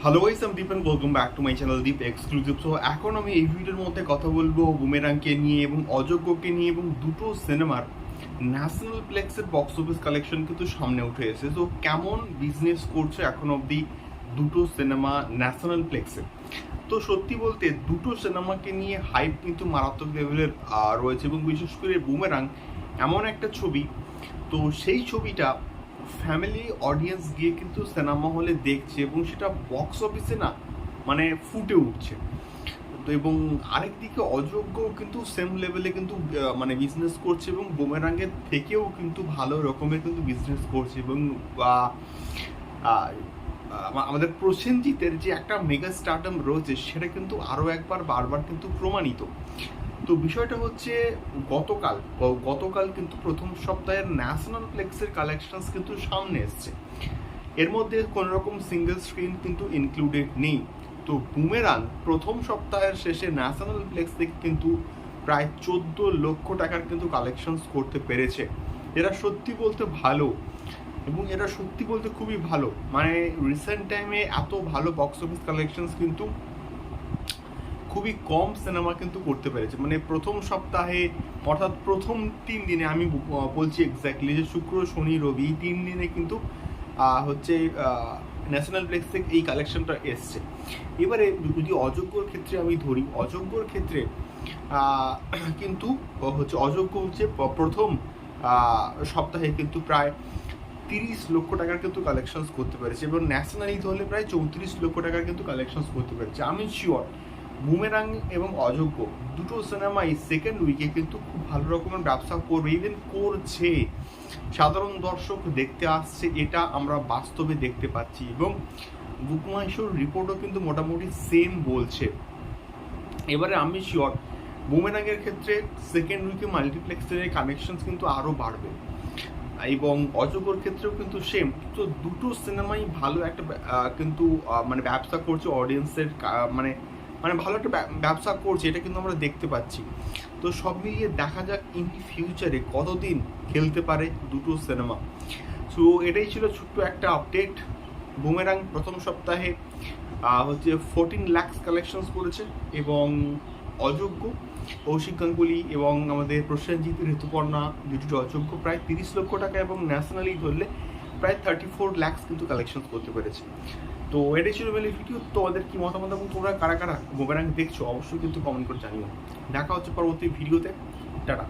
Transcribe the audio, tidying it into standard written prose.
Hello guys, আমি Deep and welcome back to my channel Deep exclusive. So এখন আমি এই ভিডিওর মধ্যে কথা বলবো বুমেরাংকে নিয়ে এবং অযোগ্যকে নিয়ে, এবং দুটো সিনেমার ন্যাশনাল প্লেক্সের বক্স অফিস কালেকশন কিন্তু সামনে উঠে এসেছে। তো কেমন বিজনেস করছে এখন অবধি দুটো সিনেমা ন্যাশনাল প্লেক্সে। তো সত্যি বলতে দুটো সিনেমাকে নিয়ে হাইপ কিন্তু মারাত্মক লেভেলের রয়েছে, এবং বিশেষ করে বুমেরাং এমন একটা ছবি, তো সেই ছবিটা ফ্যামিলি অডিয়েন্স গিয়ে কিন্তু সিনেমা হলে দেখছে এবং সেটা বক্স অফিসে না মানে ফুটে উঠছে। তো এবং আরেক দিকে অযোগ্য কিন্তু সেম লেভেলে কিন্তু মানে বিজনেস করছে, এবং বুমেরাঙ্গের থেকেও কিন্তু ভালো রকমের কিন্তু বিজনেস করছে। এবং আমাদের প্রসেনজিতের যে একটা মেগা স্টারডাম রয়েছে সেটা কিন্তু আরও একবার বারবার কিন্তু প্রমাণিত। তো বিষয়টা হচ্ছে গতকাল কিন্তু প্রথম সপ্তাহের ন্যাশনাল প্লেক্সের কালেকশনস কিন্তু সামনে এসছে। এর মধ্যে কোনো রকম সিঙ্গেল স্ক্রিন কিন্তু ইনক্লুডেড নেই। তো বুমেরাং প্রথম সপ্তাহের শেষে ন্যাশনাল প্লেক্স থেকে কিন্তু প্রায় 14 লক্ষ টাকার কিন্তু কালেকশনস করতে পেরেছে। এরা সত্যি বলতে ভালো, এবং এরা সত্যি বলতে খুবই ভালো। মানে রিসেন্ট টাইমে এত ভালো বক্স অফিস কালেকশনস কিন্তু খুবই কম সিনেমা কিন্তু করতে পেরেছে। মানে প্রথম সপ্তাহে অর্থাৎ প্রথম 3 দিনে, আমি বলছি এক্স্যাক্টলি যে শুক্র শনি রবি এই 3 দিনে কিন্তু হচ্ছে ন্যাশনাল প্লেক্স থেকে এই কালেকশনটা এসছে। এবারে যদি অযোগ্যর ক্ষেত্রে আমি ধরি, অযোগ্যর ক্ষেত্রে কিন্তু হচ্ছে অযোগ্য হচ্ছে প্রথম সপ্তাহে কিন্তু প্রায় 30 লক্ষ টাকার কিন্তু কালেকশনস করতে পেরেছে, এবং ন্যাশনালি হলে প্রায় 34 লক্ষ টাকার কিন্তু কালেকশনস করতে পেরেছে। আমি শিওর বুমেরাং এবং অযোগ্য দুটো সিনেমাই সেকেন্ড উইকে কিন্তু খুব ভালো রকমের ব্যবসা করবে, ইভেন করছে। সাধারণ দর্শক দেখতে আসছে, এটা আমরা বাস্তবে দেখতে পাচ্ছি, এবং বুকমাইশোর রিপোর্টও কিন্তু মোটামুটি সেম বলছে। এবারে আমি শিওর বুমেরাংয়ের ক্ষেত্রে সেকেন্ড উইকে মাল্টিপ্লেক্সের কানেকশনস কিন্তু আরও বাড়বে, এবং অযোগ্যর ক্ষেত্রেও কিন্তু সেম। তো দুটো সিনেমাই ভালো একটা কিন্তু মানে ব্যবসা করছে অডিয়েন্সের, মানে মানে ভালো একটা ব্যবসা করছে, এটা কিন্তু আমরা দেখতে পাচ্ছি। তো সব মিলিয়ে দেখা যাক ইন ফিউচারে কতদিন খেলতে পারে দুটো সিনেমা। সো এটাই ছিল ছোট্ট একটা আপডেট। বুমেরাং প্রথম সপ্তাহে হচ্ছে 14 লাখস কালেকশনস করেছে, এবং অযোগ্য কৌশিক গাঙ্গুলি এবং আমাদের প্রসেনজিৎ ঋতুপর্ণা দুটো অযোগ্য প্রায় 30 লক্ষ টাকা, এবং ন্যাশনালি ধরলে প্রায় 34 লাখস কিন্তু কালেকশনস করতে পেরেছে। তো এটাই ছিল মেলে ভিডিও। তোমাদের কি মতামত, এবং তোমরা কারা কারা বুমেরাং দেখছো অবশ্যই কিন্তু কমেন্ট করে জানিও। দেখা হচ্ছে পরবর্তী ভিডিওতে। টাটা।